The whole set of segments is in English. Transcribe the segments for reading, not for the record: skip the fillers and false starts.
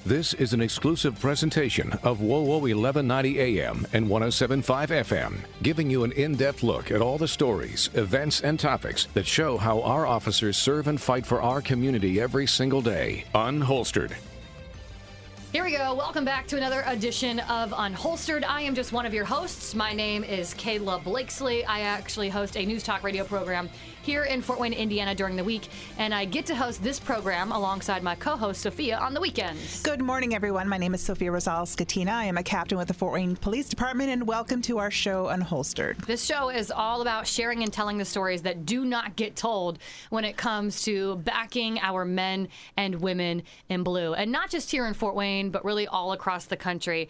This is an exclusive presentation of WOWO 1190 AM and 107.5 FM, giving you an in-depth look at all the stories, events, and topics that show how our officers serve and fight for our community every single day. Unholstered. Here we go. Welcome back to another edition of Unholstered. I am just one of your hosts. My name is Kayla Blakesley. I actually host a news talk radio program here in Fort Wayne, Indiana during the week, and I get to host this program alongside my co-host Sophia on the weekends. Good morning, everyone. My name is Sophia Rosales-Scatina. I am a captain with the Fort Wayne Police Department, and welcome to our show, Unholstered. This show is all about sharing and telling the stories that do not get told when it comes to backing our men and women in blue, and not just here in Fort Wayne, but really all across the country.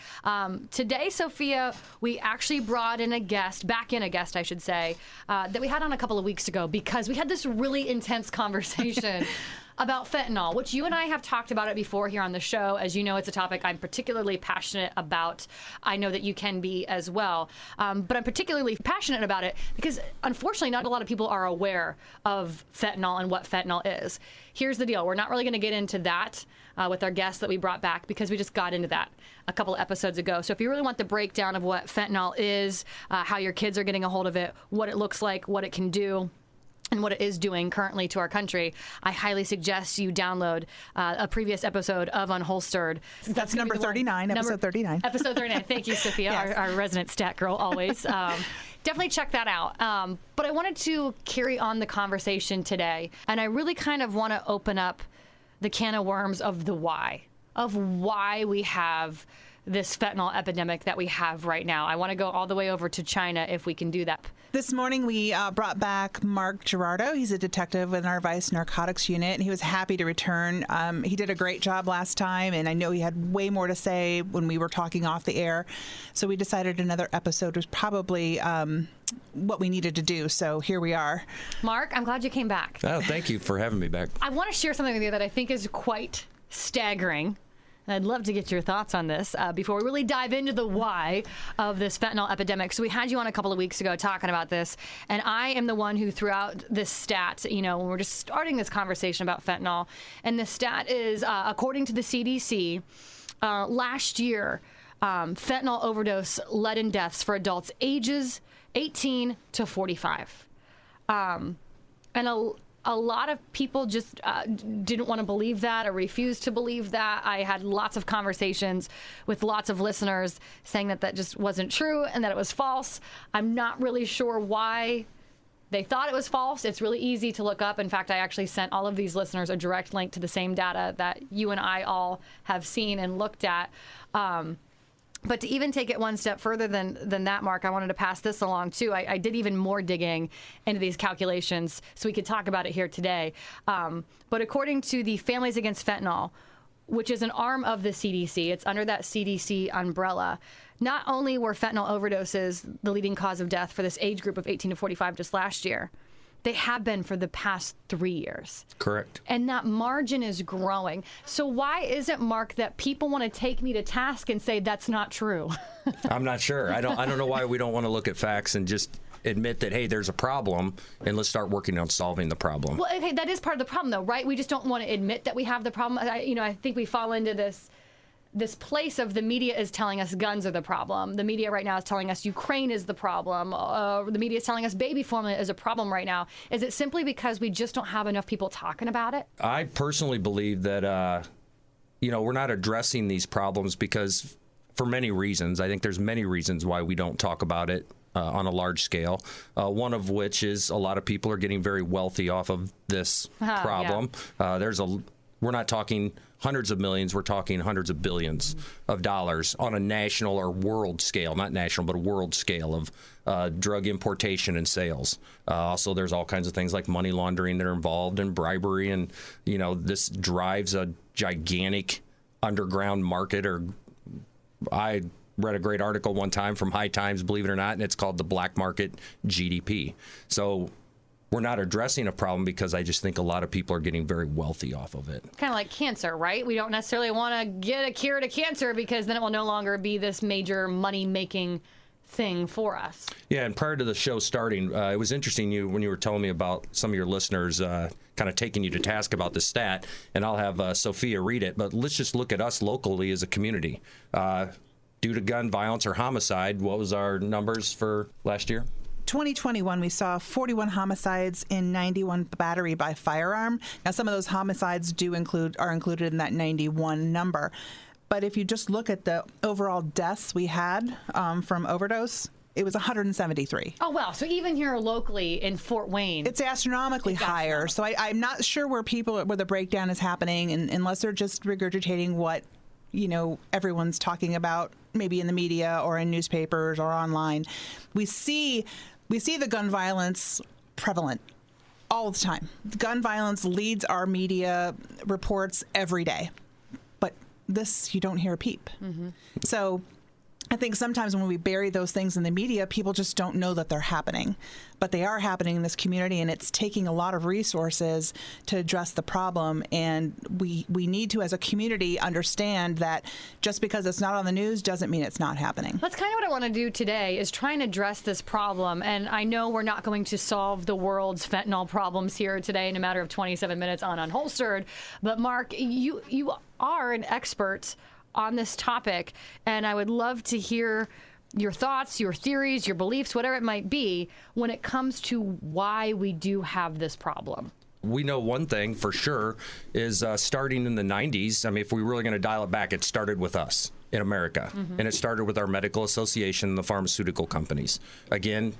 Today, Sophia, we actually brought in a guest, I should say, that we had on a couple of weeks ago because we had this really intense conversation about fentanyl, which you and I have talked about it before here on the show. As you know, it's a topic I'm particularly passionate about. I know that you can be as well. But I'm particularly passionate about it because, unfortunately, not a lot of people are aware of fentanyl and what fentanyl is. Here's the deal. We're not really going to get into that with our guests that we brought back because we just got into that a couple of episodes ago. So if you really want the breakdown of what fentanyl is, how your kids are getting a hold of it, what it looks like, what it can do, and what it is doing currently to our country, I highly suggest you download a previous episode of Unholstered. That's number 39, episode 39. Episode 39. Thank you, Sophia, Yes. our resident stat girl, always. Definitely check that out. But I wanted to carry on the conversation today, and I really kind of want to open up the can of worms of why we have this fentanyl epidemic that we have right now. I want to go all the way over to China if we can do that. This morning, we brought back Mark Gerardo. He's a detective in our Vice Narcotics Unit, and he was happy to return. He did a great job last time, and I know he had way more to say when we were talking off the air. So we decided another episode was probably what we needed to do. So here we are. Mark, I'm glad you came back. Oh, thank you for having me back. I want to share something with you that I think is quite staggering. And I'd love to get your thoughts on this before we really dive into the why of this fentanyl epidemic. So we had you on a couple of weeks ago talking about this, and I am the one who threw out this stat, when we're just starting this conversation about fentanyl. And the stat is, according to the CDC, last year, fentanyl overdose led in deaths for adults ages 18 to 45. And a lot of people just didn't want to believe that or refused to believe that. I had lots of conversations with lots of listeners saying that just wasn't true and that it was false. I'm not really sure why they thought it was false. It's really easy to look up. In fact, I actually sent all of these listeners a direct link to the same data that you and I all have seen and looked at. But to even take it one step further than that, Mark, I wanted to pass this along, too. I did even more digging into these calculations so we could talk about it here today. But according to the Families Against Fentanyl, which is an arm of the CDC, it's under that CDC umbrella, not only were fentanyl overdoses the leading cause of death for this age group of 18 to 45 just last year, they have been for the past 3 years. Correct. And that margin is growing. So why is it, Mark, that people want to take me to task and say that's not true? I'm not sure. I don't know why we don't want to look at facts and just admit that, hey, there's a problem, and let's start working on solving the problem. Well, okay, that is part of the problem, though, right? We just don't want to admit that we have the problem. I think we fall into this place of the media is telling us guns are the problem. The media right now is telling us Ukraine is the problem. The media is telling us baby formula is a problem right now. Is it simply because we just don't have enough people talking about it? I personally believe that, we're not addressing these problems because for many reasons. I think there's many reasons why we don't talk about it on a large scale, one of which is a lot of people are getting very wealthy off of this problem. Yeah. We're not talking hundreds of millions, we're talking hundreds of billions of dollars on a national or world scale, not national, but a world scale of drug importation and sales. Also, there's all kinds of things like money laundering that are involved and bribery. And, this drives a gigantic underground market. I read a great article one time from High Times, believe it or not, and it's called the black market GDP. So we're not addressing a problem because I just think a lot of people are getting very wealthy off of it. Kind of like cancer, right? We don't necessarily want to get a cure to cancer because then it will no longer be this major money-making thing for us. Yeah, and prior to the show starting, it was interesting when you were telling me about some of your listeners kind of taking you to task about this stat, and I'll have Sophia read it, but let's just look at us locally as a community. Due to gun violence or homicide, what was our numbers for last year? 2021, we saw 41 homicides and 91 battery by firearm. Now, some of those homicides are included in that 91 number. But if you just look at the overall deaths we had from overdose, it was 173. Oh, wow. So even here locally in Fort Wayne, it's astronomically higher. So I'm not sure where the breakdown is happening, and unless they're just regurgitating what everyone's talking about, maybe in the media or in newspapers or online. We see the gun violence prevalent all the time. Gun violence leads our media reports every day. But this, you don't hear a peep. Mm-hmm. So I think sometimes when we bury those things in the media, people just don't know that they're happening. But they are happening in this community, and it's taking a lot of resources to address the problem. And we need to, as a community, understand that just because it's not on the news doesn't mean it's not happening. That's kind of what I want to do today, is try and address this problem. And I know we're not going to solve the world's fentanyl problems here today in a matter of 27 minutes on Unholstered. But Mark, you are an expert on this topic, and I would love to hear your thoughts, your theories, your beliefs, whatever it might be, when it comes to why we do have this problem. We know one thing for sure is starting in the 90s. I mean, if we're really going to dial it back, it started with us in America. Mm-hmm. And it started with our medical association and the pharmaceutical companies. Again,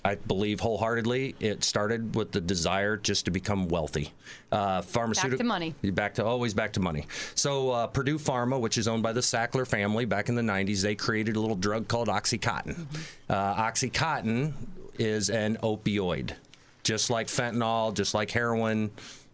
I believe wholeheartedly it started with the desire just to become wealthy. Pharmaceutical, back to money. Always back to money. So Purdue Pharma, which is owned by the Sackler family, back in the 90s, they created a little drug called Oxycontin. Mm-hmm. Oxycontin is an opioid, just like fentanyl, just like heroin.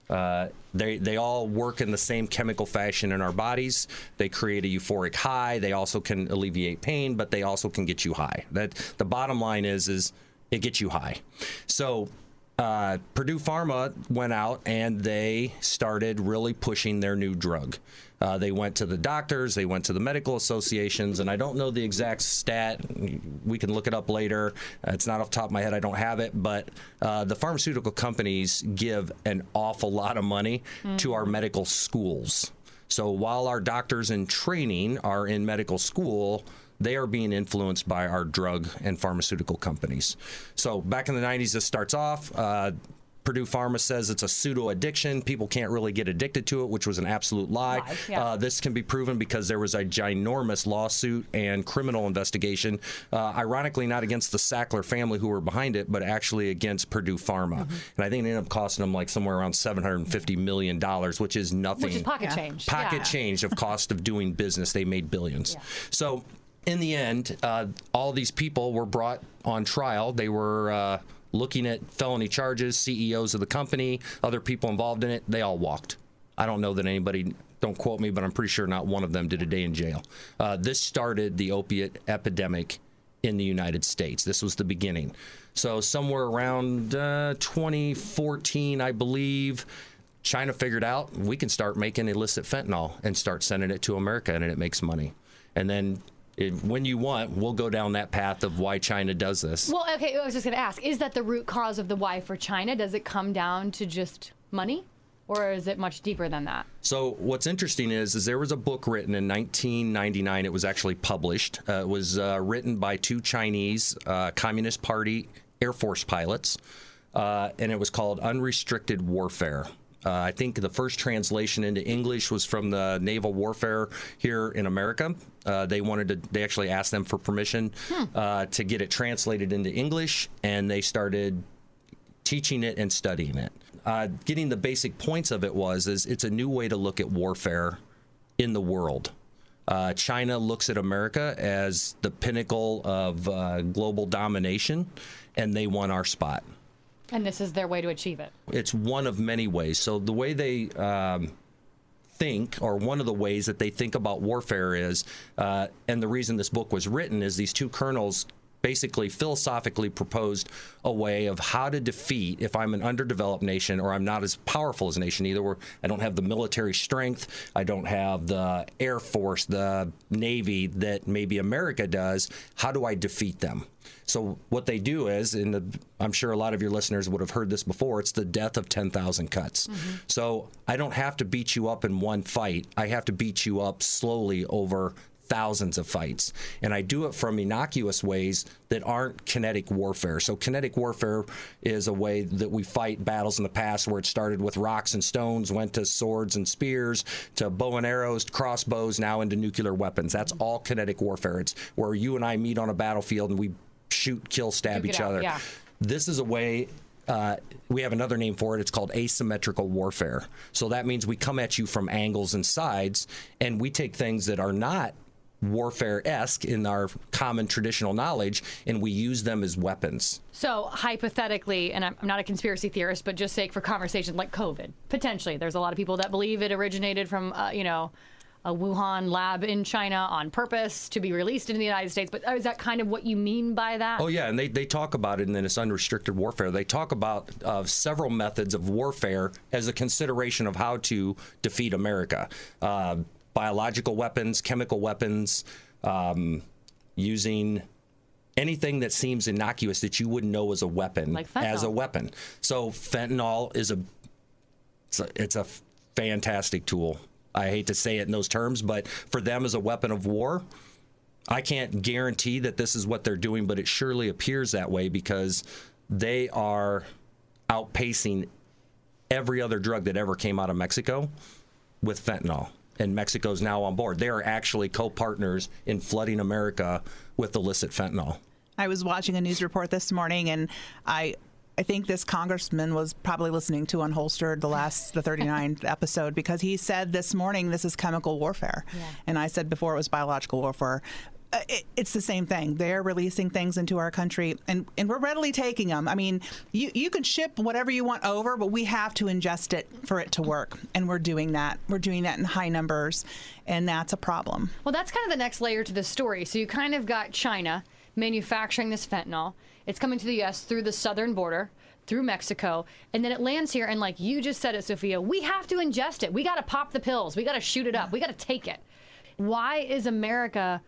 They all work in the same chemical fashion in our bodies. They create a euphoric high. They also can alleviate pain, but they also can get you high. The bottom line is it gets you high. So Purdue Pharma went out and they started really pushing their new drug. They went to the doctors, they went to the medical associations, and I don't know the exact stat. We can look it up later. It's not off the top of my head. I don't have it. But the pharmaceutical companies give an awful lot of money to our medical schools. So while our doctors in training are in medical school, they are being influenced by our drug and pharmaceutical companies. So back in the 90s, this starts off. Purdue Pharma says it's a pseudo-addiction. People can't really get addicted to it, which was an absolute lie. Yeah. This can be proven because there was a ginormous lawsuit and criminal investigation, ironically not against the Sackler family who were behind it, but actually against Purdue Pharma. Mm-hmm. And I think it ended up costing them like somewhere around $750 million, which is nothing. Which is pocket change. Pocket change of cost of doing business. They made billions. Yeah. So in the end, all these people were brought on trial. They were looking at felony charges, CEOs of the company, other people involved in it. They all walked. I don't know that anybody, don't quote me, but I'm pretty sure not one of them did a day in jail. This started the opiate epidemic in the United States. This was the beginning. So somewhere around 2014, I believe, China figured out we can start making illicit fentanyl and start sending it to America, and it makes money. And then when you want, we'll go down that path of why China does this. Well, okay, I was just going to ask, is that the root cause of the why for China? Does it come down to just money, or is it much deeper than that? So what's interesting is there was a book written in 1999. It was actually published. It was written by two Chinese Communist Party Air Force pilots, and it was called Unrestricted Warfare. I think the first translation into English was from the naval warfare here in America. They actually asked them for permission to get it translated into English, and they started teaching it and studying it. Getting the basic points of it is it's a new way to look at warfare in the world. China looks at America as the pinnacle of global domination, and they want our spot. And this is their way to achieve it. It's one of many ways. So the way they think, or one of the ways that they think about warfare is, and the reason this book was written is these two colonels basically philosophically proposed a way of how to defeat, if I'm an underdeveloped nation or I'm not as powerful as a nation either, where I don't have the military strength, I don't have the Air Force, the Navy that maybe America does, how do I defeat them? So what they do is, I'm sure a lot of your listeners would have heard this before, it's the death of 10,000 cuts. So I don't have to beat you up in one fight. I have to beat you up slowly over thousands of fights. And I do it from innocuous ways that aren't kinetic warfare. So kinetic warfare is a way that we fight battles in the past where it started with rocks and stones, went to swords and spears, to bow and arrows, crossbows, now into nuclear weapons. That's all kinetic warfare. It's where you and I meet on a battlefield and we shoot, kill, stab each other. Yeah. This is a way, we have another name for it. It's called asymmetrical warfare. So that means we come at you from angles and sides, and we take things that are not warfare-esque in our common traditional knowledge, and we use them as weapons. So hypothetically, and I'm not a conspiracy theorist, but just sake for conversation, like COVID, potentially, there's a lot of people that believe it originated from, a Wuhan lab in China on purpose to be released into the United States. But is that kind of what you mean by that? Oh, yeah. And they talk about it in this unrestricted warfare. They talk about several methods of warfare as a consideration of how to defeat America. Biological weapons, chemical weapons, using anything that seems innocuous that you wouldn't know as a weapon, like fentanyl. as a weapon. So fentanyl is it's a fantastic tool. I hate to say it in those terms, but for them as a weapon of war, I can't guarantee that this is what they're doing, but it surely appears that way because they are outpacing every other drug that ever came out of Mexico with fentanyl. And Mexico's now on board. They are actually co-partners in flooding America with illicit fentanyl. I was watching a news report this morning, and I think this congressman was probably listening to Unholstered, the 39th episode, because he said this morning this is chemical warfare. Yeah. And I said before it was biological warfare. It's the same thing. They're releasing things into our country, and we're readily taking them. I mean, you can ship whatever you want over, but we have to ingest it for it to work, and we're doing that. We're doing that in high numbers, and that's a problem. Well, that's kind of the next layer to the story. So you kind of got China manufacturing this fentanyl. It's coming to the U.S. through the southern border, through Mexico, and then it lands here, and like you just said it, Sophia, we have to ingest it. We got to pop the pills. We got to shoot it up. We got to take it. Why is America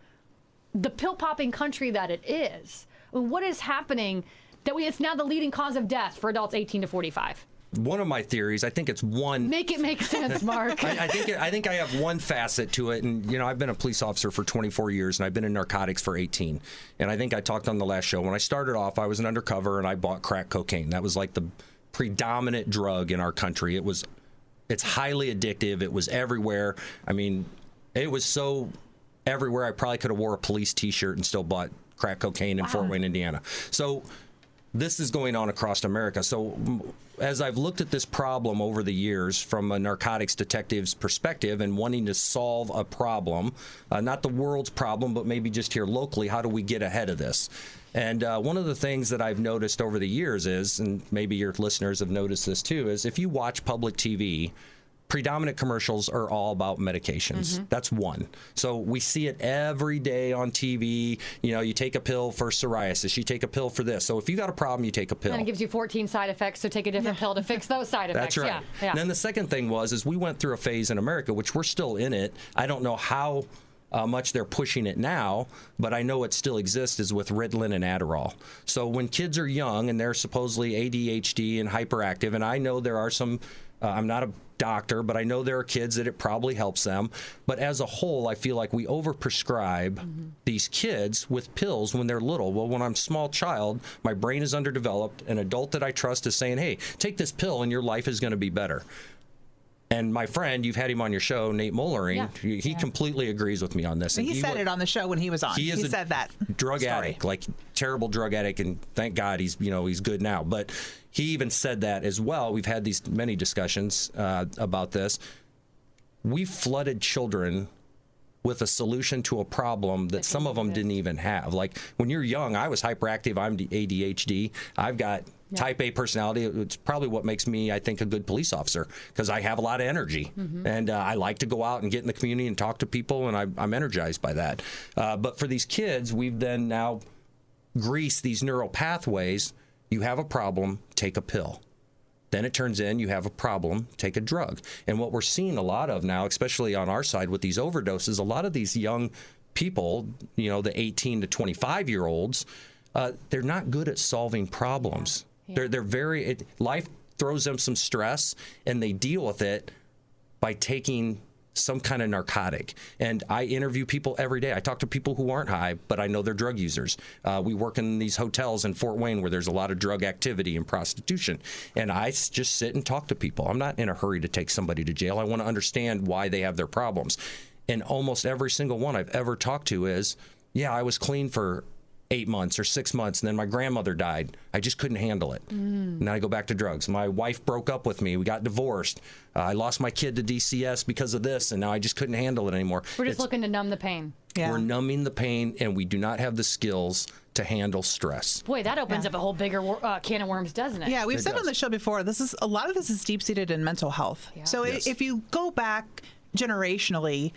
the pill-popping country that it is? What is happening that it's now the leading cause of death for adults 18 to 45? One of my theories, I think it's one. Make it make sense, Mark. I think I have one facet to it, and I've been a police officer for 24 years, and I've been in narcotics for 18. And I think I talked on the last show when I started off, I was an undercover, and I bought crack cocaine. That was like the predominant drug in our country. It's highly addictive. It was everywhere. I mean, it was so everywhere. I probably could have wore a police T-shirt and still bought crack cocaine in Fort Wayne, Indiana. So this is going on across America. So as I've looked at this problem over the years from a narcotics detective's perspective and wanting to solve a problem, not the world's problem, but maybe just here locally, how do we get ahead of this? And one of the things that I've noticed over the years is, and maybe your listeners have noticed this too, is if you watch public TV, predominant commercials are all about medications. That's one. So we see it every day on TV. You take a pill for psoriasis. You take a pill for this. So if you got a problem, you take a pill. And it gives you 14 side effects, so take a different pill to fix those side effects. That's right. Yeah. And then the second thing is we went through a phase in America, which we're still in it. I don't know how much they're pushing it now, but I know it still exists, is with Ritalin and Adderall. So when kids are young and they're supposedly ADHD and hyperactive, and I know there are some, I'm not a doctor, but I know there are kids that it probably helps them. But as a whole, I feel like we overprescribe these kids with pills when they're little. Well, when I'm a small child, my brain is underdeveloped. An adult that I trust is saying, hey, take this pill and your life is going to be better. And my friend, you've had him on your show, Nate Mollering, he completely agrees with me on this. And he said it on the show when he was on. He said that. Drug addict, like terrible drug addict, and thank God he's good now. But he even said that as well. We've had these many discussions about this. We flooded children with a solution to a problem that some of them didn't even have. Like when you're young, I was hyperactive. I'm ADHD. I've got type A personality. It's probably what makes me, I think, a good police officer, because I have a lot of energy. And I like to go out and get in the community and talk to people, and I'm energized by that. But for these kids, we've then now grease these neural pathways, you have a problem, take a pill. Then it turns in, you have a problem, take a drug. And what we're seeing a lot of now, especially on our side with these overdoses, a lot of these young people, you know, the 18 to 25-year-olds, they're not good at solving problems. Yeah. Life throws them some stress, and they deal with it by taking some kind of narcotic. And I interview people every day. I talk to people who aren't high, but I know they're drug users. We work in these hotels in Fort Wayne where there's a lot of drug activity and prostitution. And I just sit and talk to people. I'm not in a hurry to take somebody to jail. I want to understand why they have their problems. And almost every single one I've ever talked to is, yeah, I was clean for 8 months or 6 months, and then my grandmother died. I just couldn't handle it. And then I go back to drugs. My wife broke up with me. We got divorced. I lost my kid to DCS because of this, and now I just couldn't handle it anymore. We're just looking to numb the pain. Yeah. We're numbing the pain, and we do not have the skills to handle stress. Boy, that opens up a whole bigger can of worms, doesn't it? Yeah, we've said on the show before, a lot of this is deep-seated in mental health. Yeah. So if you go back generationally,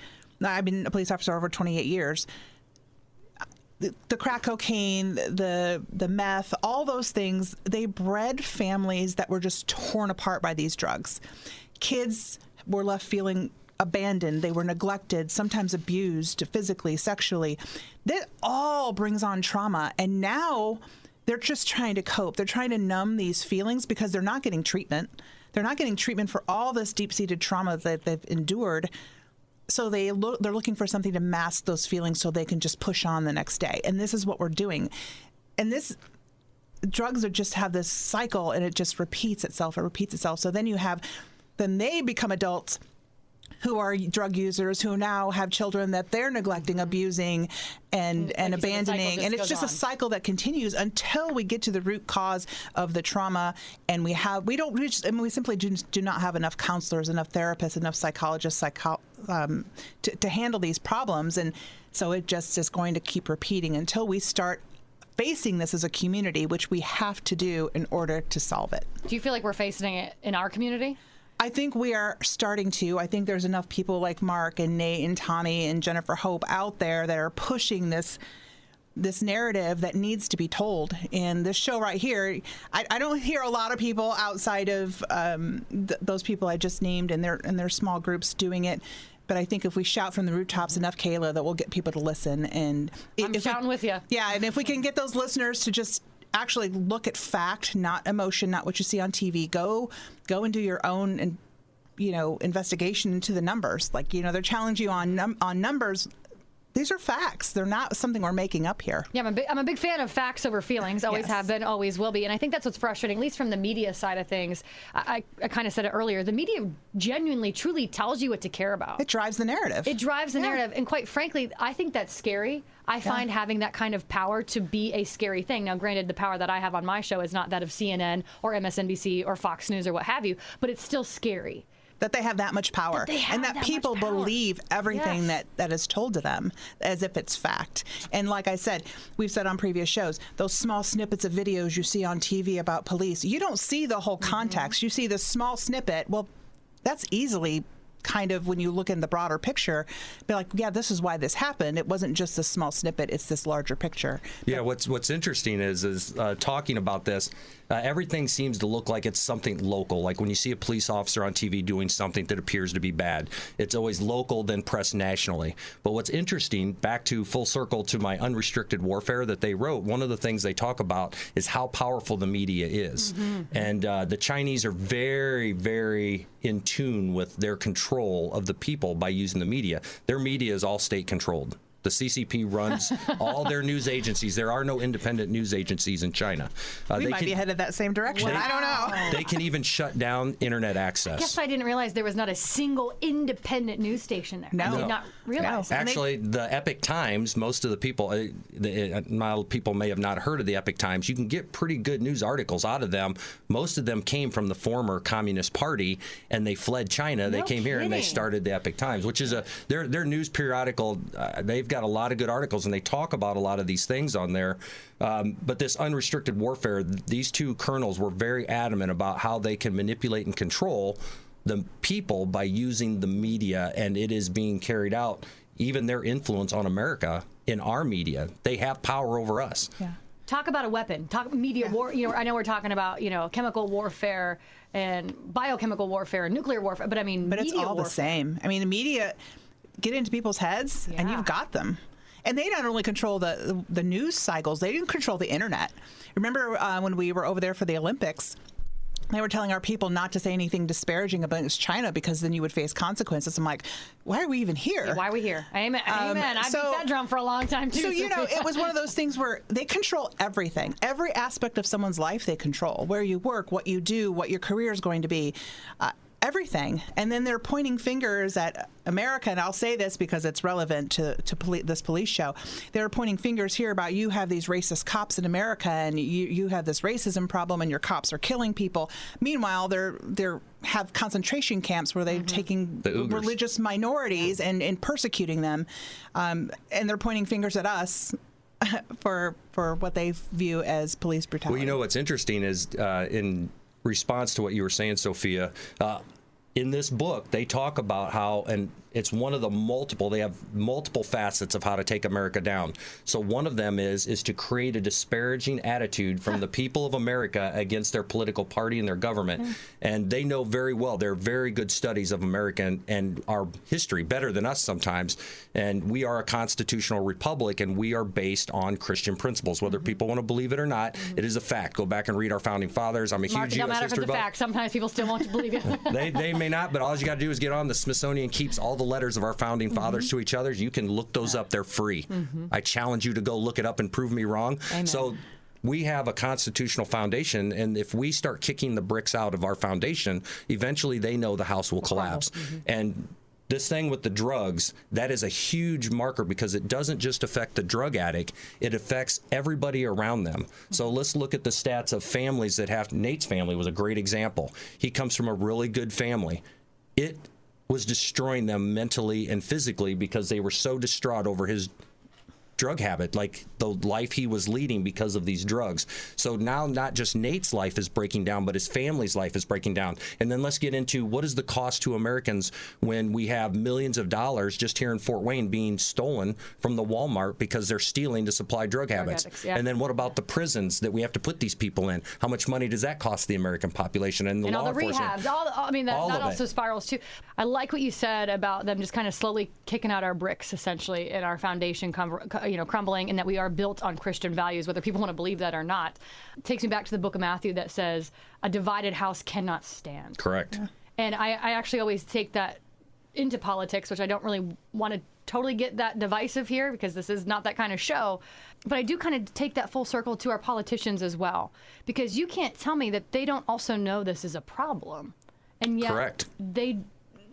I've been a police officer over 28 years, the crack cocaine, the meth, all those things, they bred families that were just torn apart by these drugs. Kids were left feeling abandoned. They were neglected, sometimes abused physically, sexually. That all brings on trauma. And now they're just trying to cope. They're trying to numb these feelings because they're not getting treatment. They're not getting treatment for all this deep-seated trauma that they've endured. So they're looking for something to mask those feelings so they can just push on the next day. And this is what we're doing. And drugs just have this cycle, and it just repeats itself. It repeats itself. So then they become adults who are drug users who now have children that they're neglecting, abusing, and abandoning. And it's just a cycle that continues until we get to the root cause of the trauma. And we simply do not have enough counselors, enough therapists, enough psychologists to handle these problems. And so it just is going to keep repeating until we start facing this as a community, which we have to do in order to solve it. Do you feel like we're facing it in our community? I think we are starting to. I think there's enough people like Mark and Nate and Tommy and Jennifer Hope out there that are pushing this narrative that needs to be told. And this show right here, I don't hear a lot of people outside of those people I just named and their small groups doing it. But I think if we shout from the rooftops enough, Kayla, that we'll get people to listen. And I'm shouting with you. Yeah, and if we can get those listeners to just actually look at fact, not emotion, not what you see on TV. Go and do your own, investigation into the numbers. Like, they're challenging you on numbers. These are facts. They're not something we're making up here. Yeah, I'm a big fan of facts over feelings. Always have been, always will be. And I think that's what's frustrating, at least from the media side of things. I kind of said it earlier. The media genuinely, truly tells you what to care about. It drives the narrative. It drives the narrative. And quite frankly, I think that's scary. I find having that kind of power to be a scary thing. Now, granted, the power that I have on my show is not that of CNN or MSNBC or Fox News or what have you, but it's still scary. That they have that much power, and that people believe everything that is told to them as if it's fact. And like I said, we've said on previous shows, those small snippets of videos you see on TV about police, you don't see the whole context. You see the small snippet. Well, that's easily kind of, when you look in the broader picture, be like, yeah, this is why this happened. It wasn't just this small snippet, it's this larger picture. Yeah, what's interesting is talking about this, everything seems to look like it's something local. Like when you see a police officer on TV doing something that appears to be bad, it's always local, then pressed nationally. But what's interesting, back to full circle to my unrestricted warfare that they wrote, one of the things they talk about is how powerful the media is. And the Chinese are very, very in tune with their control of the people by using the media. Their media is all state controlled. The CCP runs all their news agencies. There are no independent news agencies in China. We might be headed that same direction. I don't know. They can even shut down internet access. I guess I didn't realize there was not a single independent news station there. I did not realize. Actually, the Epic Times, most of the people, people may have not heard of the Epic Times. You can get pretty good news articles out of them. Most of them came from the former Communist Party, and they fled China. They came here and they started the Epic Times, which is their news periodical. They've got a lot of good articles, and they talk about a lot of these things on there. But this unrestricted warfare, these two colonels were very adamant about how they can manipulate and control the people by using the media, and it is being carried out. Even their influence on America in our media, they have power over us. Yeah. talk about a weapon. Talk media war. I know we're talking about chemical warfare and biochemical warfare and nuclear warfare, but it's all warfare. The same. The media get into people's heads, and you've got them. And they not only control the news cycles, they didn't control the internet. Remember when we were over there for the Olympics? They were telling our people not to say anything disparaging about China because then you would face consequences. I'm like, why are we even here? Yeah, why are we here? Amen. Amen. I beat that drum for a long time, too. So, it was one of those things where they control everything. Every aspect of someone's life they control. Where you work, what you do, what your career is going to be. Everything. And then they're pointing fingers at America, and I'll say this because it's relevant to this police show. They're pointing fingers here about you have these racist cops in America, and you have this racism problem, and your cops are killing people. Meanwhile, they're have concentration camps where they're taking religious minorities and persecuting them, and they're pointing fingers at us for what they view as police brutality. Well, what's interesting is in response to what you were saying, Sophia, in this book, they talk about how, and it's one of the they have multiple facets of how to take America down. So one of them is to create a disparaging attitude from the people of America against their political party and their government. And they know very well, they're very good studies of America and our history, better than us sometimes. And we are a constitutional republic, and we are based on Christian principles. Whether people want to believe it or not, it is a fact. Go back and read our founding fathers. I'm a Mark, huge it don't U.S. matter if history it's a fact. Sometimes people still won't believe it. They may not, but all you got to do is get on. The Smithsonian keeps all the letters of our founding fathers to each other. You can look those up. They're free. I challenge you to go look it up and prove me wrong. Amen. So we have a constitutional foundation, and if we start kicking the bricks out of our foundation, eventually they know the house will collapse. And this thing with the drugs, that is a huge marker because it doesn't just affect the drug addict, it affects everybody around them. So let's look at the stats of families that have, Nate's family was a great example. He comes from a really good family. It was destroying them mentally and physically because they were so distraught over his drug habit, like the life he was leading because of these drugs. So now not just Nate's life is breaking down, but his family's life is breaking down. And then let's get into what is the cost to Americans when we have millions of dollars just here in Fort Wayne being stolen from the Walmart because they're stealing to supply drug habits. And then what about the prisons that we have to put these people in? How much money does that cost the American population and the law enforcement? And all the rehabs. That also spirals too. I like what you said about them just kind of slowly kicking out our bricks, essentially, in our foundation crumbling, and that we are built on Christian values, whether people want to believe that or not. It takes me back to the book of Matthew that says, a divided house cannot stand. Correct. Yeah. And I actually always take that into politics, which I don't really want to totally get that divisive here because this is not that kind of show. But I do kind of take that full circle to our politicians as well, because you can't tell me that they don't also know this is a problem. And yet Correct.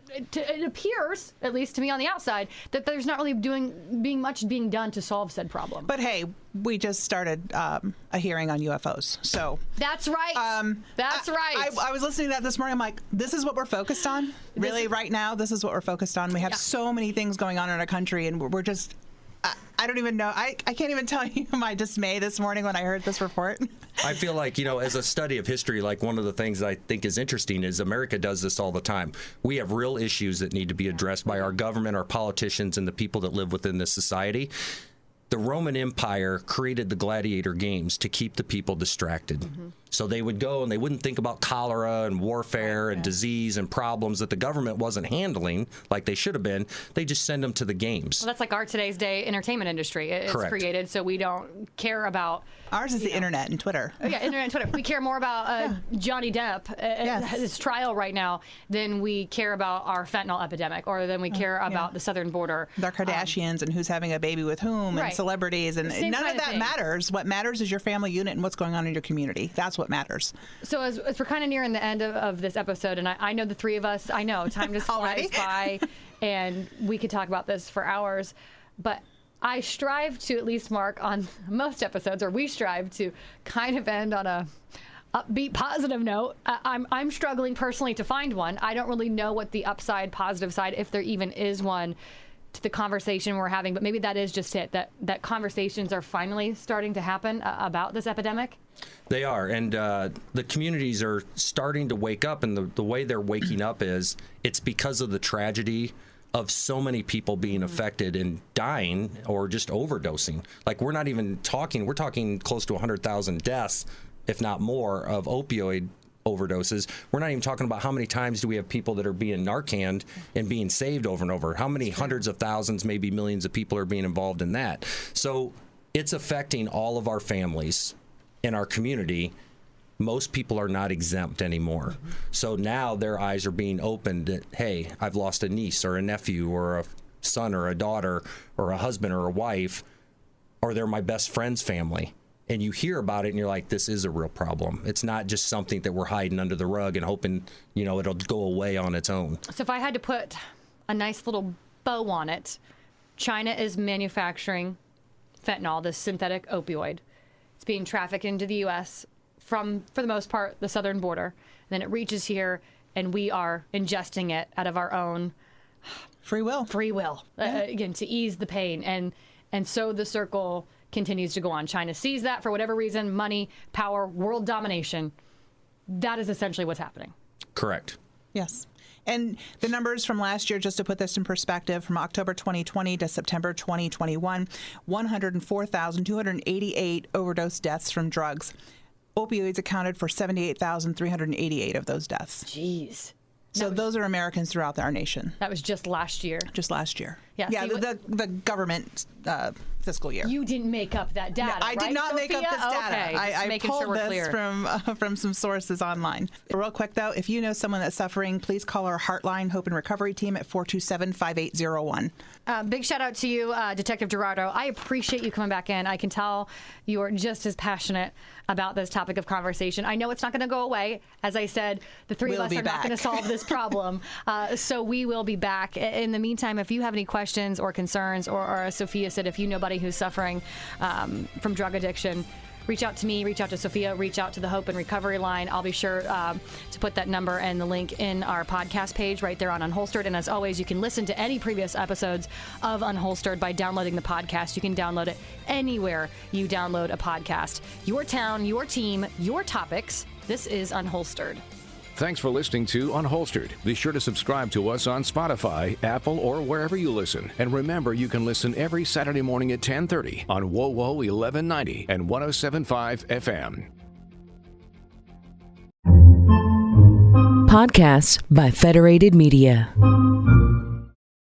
It appears, at least to me on the outside, that there's not really being much being done to solve said problem. But hey, we just started a hearing on UFOs, so that's right. That's right. I was listening to that this morning. I'm like, this is what we're focused on. Really, right now, this is what we're focused on. We have so many things going on in our country, and we're just. I don't even know. I can't even tell you my dismay this morning when I heard this report. I feel like, as a study of history, like one of the things I think is interesting is America does this all the time. We have real issues that need to be addressed by our government, our politicians, and the people that live within this society. The Roman Empire created the gladiator games to keep the people distracted. So they would go and they wouldn't think about cholera and warfare and disease and problems that the government wasn't handling like they should have been. They just send them to the games. Well, that's like our today's day entertainment industry. It's Correct. Created so we don't care about. Ours is the internet and Twitter. Yeah, internet and Twitter. We care more about Johnny Depp and his trial right now than we care about our fentanyl epidemic, or than we care about the southern border. The Kardashians and who's having a baby with whom and celebrities. And none of that matters. What matters is your family unit and what's going on in your community. That's what matters. So as we're kind of nearing the end of this episode, and I know the three of us, I know time just flies by, and we could talk about this for hours, but I strive to, at least Mark, on most episodes, or we strive to kind of end on a upbeat, positive note. I'm struggling personally to find one. I don't really know what the upside, positive side, if there even is one, to the conversation we're having, but maybe that is just it, that conversations are finally starting to happen about this epidemic. They are, and the communities are starting to wake up, and the way they're waking up is it's because of the tragedy of so many people being affected and dying or just overdosing. Like, we're not even talking, we're talking close to 100,000 deaths, if not more, of opioid overdoses. We're not even talking about how many times do we have people that are being Narcaned and being saved over and over. How many hundreds of thousands, maybe millions of people are being involved in that. So it's affecting all of our families in our community. Most people are not exempt anymore. So now their eyes are being opened that, hey, I've lost a niece or a nephew or a son or a daughter or a husband or a wife, or they're my best friend's family. And you hear about it and you're like, this is a real problem. It's not just something that we're hiding under the rug and hoping, it'll go away on its own. So if I had to put a nice little bow on it, China is manufacturing fentanyl, this synthetic opioid. It's being trafficked into the U.S. from, for the most part, the southern border. Then it reaches here, and we are ingesting it out of our own free will. Again, to ease the pain. And so the circle continues to go on. China sees that for whatever reason, money, power, world domination. That is essentially what's happening. Correct. Yes. And the numbers from last year, just to put this in perspective, from October 2020 to September 2021, 104,288 overdose deaths from drugs. Opioids accounted for 78,388 of those deaths. Jeez. So those are Americans throughout our nation. That was just last year. Just last year. Yeah, yeah, the government fiscal year. You didn't make up that data, I did not make up this data. Okay, I pulled this from some sources online. Real quick, though, if you know someone that's suffering, please call our Heartline Hope and Recovery team at 427-5801. Big shout out to you, Detective Gerardo. I appreciate you coming back in. I can tell you are just as passionate about this topic of conversation. I know it's not going to go away. As I said, the three of us are not going to solve this problem. So we will be back. In the meantime, if you have any questions or concerns, or as Sophia said, if you know anybody who's suffering from drug addiction, reach out to me, reach out to Sophia, reach out to the Hope and Recovery line. I'll be sure to put that number and the link in our podcast page right there on Unholstered. And as always, you can listen to any previous episodes of Unholstered by downloading the podcast. You can download it anywhere you download a podcast. Your town, your team, your topics. This is Unholstered. Thanks for listening to Unholstered. Be sure to subscribe to us on Spotify, Apple, or wherever you listen. And remember, you can listen every Saturday morning at 10:30 on WOWO 1190 and 107.5 FM. Podcasts by Federated Media.